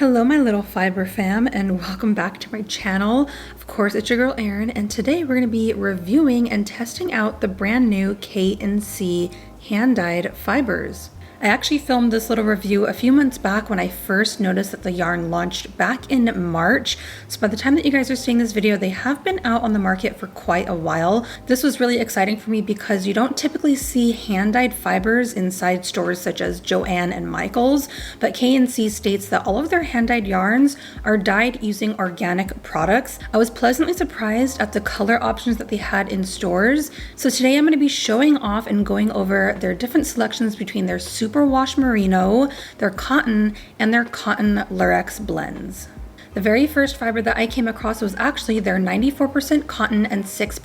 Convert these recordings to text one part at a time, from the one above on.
Hello my little fiber fam, and welcome back to my channel. Of course, it's your girl Erin, and today we're going to be reviewing and testing out the brand new K&C hand-dyed fibers. I actually filmed this little review a few months back when I first noticed that the yarn launched back in March. So by the time that you guys are seeing this video, they have been out on the market for quite a while. This was really exciting for me because you don't typically see hand-dyed fibers inside stores such as Joann and Michaels, but K&C states that all of their hand-dyed yarns are dyed using organic products. I was pleasantly surprised at the color options that they had in stores. So today I'm going to be showing off and going over their different selections between their super wash merino, their cotton, and their cotton lurex blends. The very first fiber that I came across was actually their 94% cotton and 6%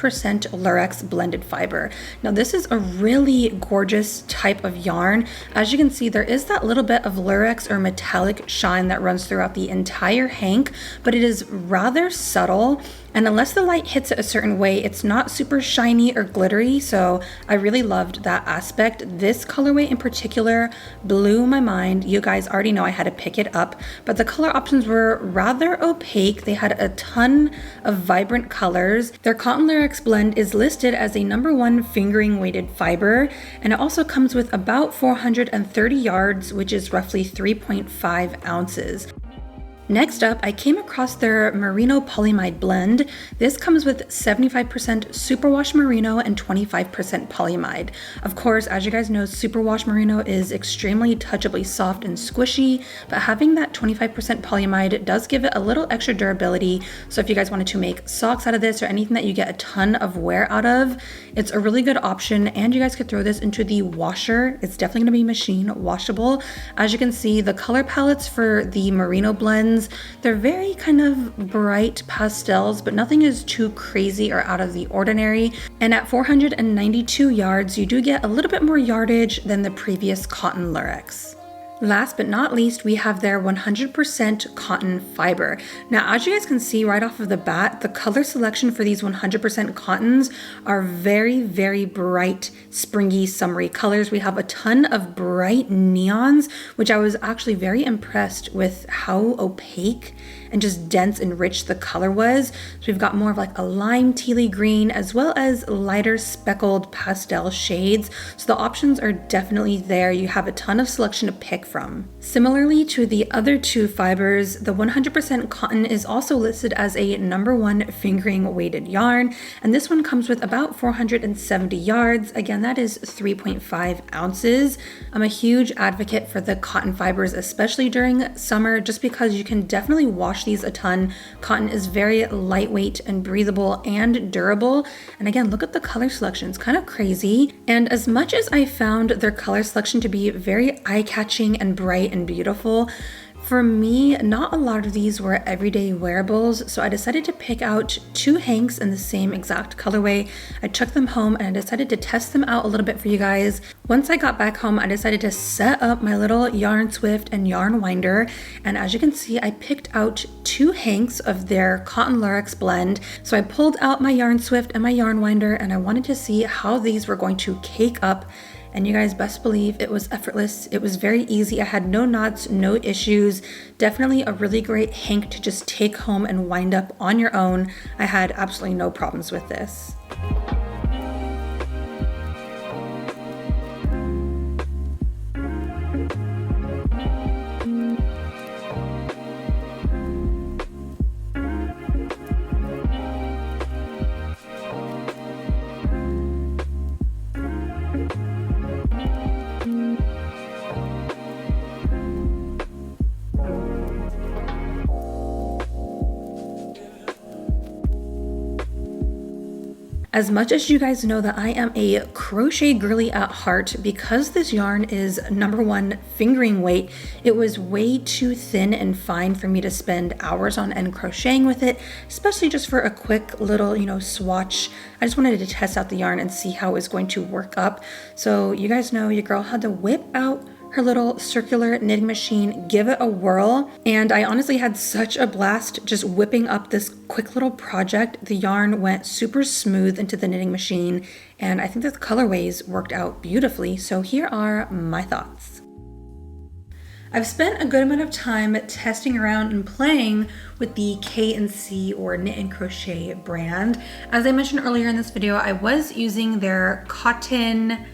lurex blended fiber. Now this is a really gorgeous type of yarn. As you can see, there is that little bit of lurex or metallic shine that runs throughout the entire hank, but it is rather subtle. And unless the light hits it a certain way, it's not super shiny or glittery, so I really loved that aspect. This colorway in particular blew my mind. You guys already know I had to pick it up, but the color options were rather opaque. They had a ton of vibrant colors. Their cotton lurex blend is listed as a #1 fingering weighted fiber, and it also comes with about 430 yards, which is roughly 3.5 ounces. Next up, I came across their merino polyamide blend. This comes with 75% superwash merino and 25% polyamide. Of course, as you guys know, superwash merino is extremely touchably soft and squishy, but having that 25% polyamide does give it a little extra durability. So if you guys wanted to make socks out of this or anything that you get a ton of wear out of, it's a really good option, and you guys could throw this into the washer. It's definitely gonna be machine washable. As you can see, the color palettes for the merino blends, they're very kind of bright pastels, but nothing is too crazy or out of the ordinary. And at 492 yards, you do get a little bit more yardage than the previous cotton lurex. Last but not least, we have their 100% cotton fiber. Now, as you guys can see right off of the bat, the color selection for these 100% cottons are very, very bright, springy, summery colors. We have a ton of bright neons, which I was actually very impressed with how opaque and just dense and rich the color was. So we've got more of like a lime tealy green as well as lighter speckled pastel shades. So the options are definitely there. You have a ton of selection to pick from. Similarly to the other two fibers, the 100% cotton is also listed as a #1 fingering weighted yarn, and this one comes with about 470 yards. Again, that is 3.5 ounces. I'm a huge advocate for the cotton fibers, especially during summer, just because you can definitely wash these a ton. Cotton is very lightweight and breathable and durable. And again, look at the color selection, it's kind of crazy. And as much as I found their color selection to be very eye-catching and bright and beautiful, for me, not a lot of these were everyday wearables, so I decided to pick out 2 hanks in the same exact colorway. I took them home and I decided to test them out a little bit for you guys. Once I got back home, I decided to set up my little yarn swift and yarn winder, and as you can see, I picked out 2 hanks of their cotton lurex blend. So I pulled out my yarn swift and my yarn winder, and I wanted to see how these were going to cake up. And you guys best believe it was effortless. It was very easy. I had no knots, no issues. Definitely a really great hank to just take home and wind up on your own. I had absolutely no problems with this. As much as you guys know that I am a crochet girly at heart, because this yarn is #1 fingering weight, it was way too thin and fine for me to spend hours on end crocheting with it, especially just for a quick little, swatch. I just wanted to test out the yarn and see how it was going to work up. So you guys know your girl had to whip out her little circular knitting machine, give it a whirl, and I honestly had such a blast just whipping up this quick little project. The yarn went super smooth into the knitting machine, and I think that the colorways worked out beautifully. So here are my thoughts. I've spent a good amount of time testing around and playing with the K&C or Knit and Crochet brand. As I mentioned earlier in this video, I was using their cotton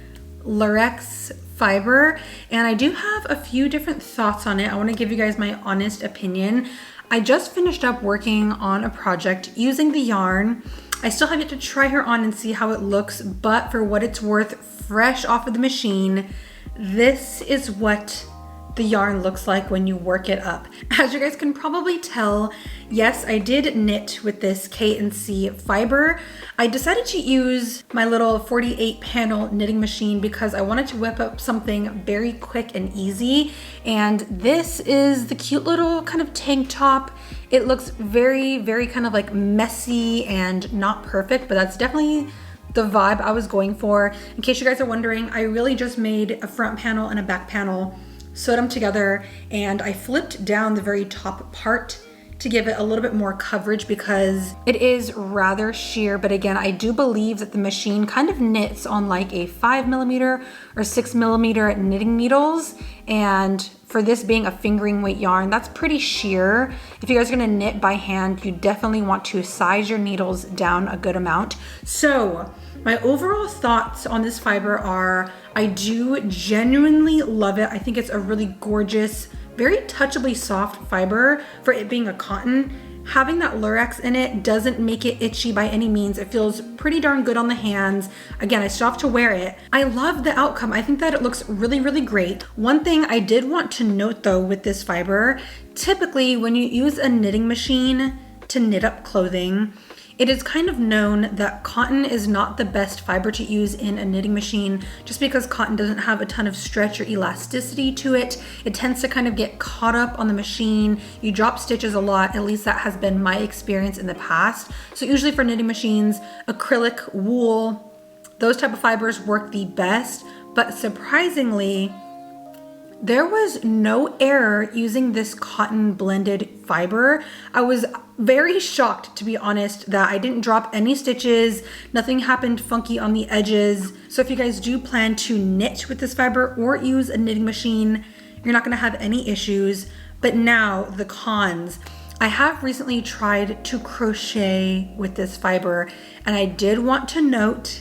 lurex fiber, and I do have a few different thoughts on it. I want to give you guys my honest opinion. I just finished up working on a project using the yarn. I still have yet to try her on and see how it looks, but for what it's worth, fresh off of the machine, this is what the yarn looks like when you work it up. As you guys can probably tell, yes, I did knit with this K&C fiber. I decided to use my little 48 panel knitting machine because I wanted to whip up something very quick and easy. And this is the cute little kind of tank top. It looks very, very kind of like messy and not perfect, but that's definitely the vibe I was going for. In case you guys are wondering, I really just made a front panel and a back panel, sewed them together, and I flipped down the very top part to give it a little bit more coverage because it is rather sheer. But again, I do believe that the machine kind of knits on like a 5mm or 6mm knitting needles. And for this being a fingering weight yarn, that's pretty sheer. If you guys are gonna knit by hand, you definitely want to size your needles down a good amount. So my overall thoughts on this fiber are, I do genuinely love it. I think it's a really gorgeous, very touchably soft fiber for it being a cotton. Having that lurex in it doesn't make it itchy by any means. It feels pretty darn good on the hands. Again, I still have to wear it. I love the outcome. I think that it looks really, really great. One thing I did want to note though with this fiber, typically when you use a knitting machine to knit up clothing, it is kind of known that cotton is not the best fiber to use in a knitting machine just because cotton doesn't have a ton of stretch or elasticity to it. It tends to kind of get caught up on the machine. You drop stitches a lot, at least that has been my experience in the past. So usually for knitting machines, acrylic, wool, those type of fibers work the best, but surprisingly, there was no error using this cotton blended fiber. I was very shocked, to be honest, that I didn't drop any stitches. Nothing happened funky on the edges. So if you guys do plan to knit with this fiber or use a knitting machine, you're not gonna have any issues. But now the cons. I have recently tried to crochet with this fiber, and I did want to note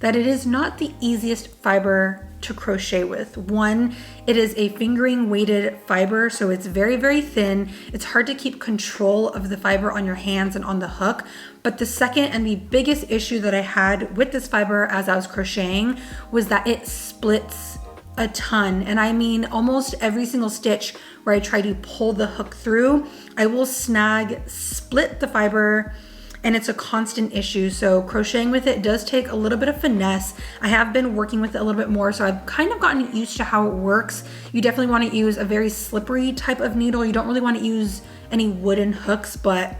that it is not the easiest fiber to crochet with. One, it is a fingering weighted fiber, so it's very, very thin. It's hard to keep control of the fiber on your hands and on the hook. But the second and the biggest issue that I had with this fiber as I was crocheting was that it splits a ton. And I mean almost every single stitch where I try to pull the hook through, I will split the fiber, and it's a constant issue. So crocheting with it does take a little bit of finesse. I have been working with it a little bit more, so I've kind of gotten used to how it works. You definitely want to use a very slippery type of needle. You don't really want to use any wooden hooks, but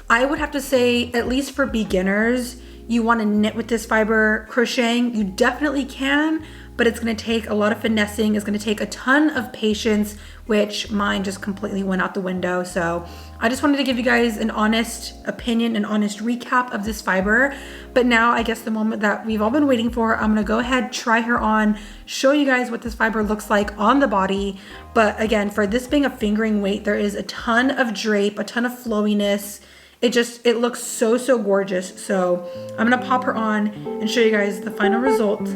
I would have to say, at least for beginners, you want to knit with this fiber. Crocheting, you definitely can, but it's going to take a lot of finessing. It's going to take a ton of patience, which mine just completely went out the window. So I just wanted to give you guys an honest opinion, an honest recap of this fiber. But now I guess the moment that we've all been waiting for, I'm going to go ahead, try her on, show you guys what this fiber looks like on the body. But again, for this being a fingering weight, there is a ton of drape, a ton of flowiness. It looks so, so gorgeous. So I'm going to pop her on and show you guys the final result.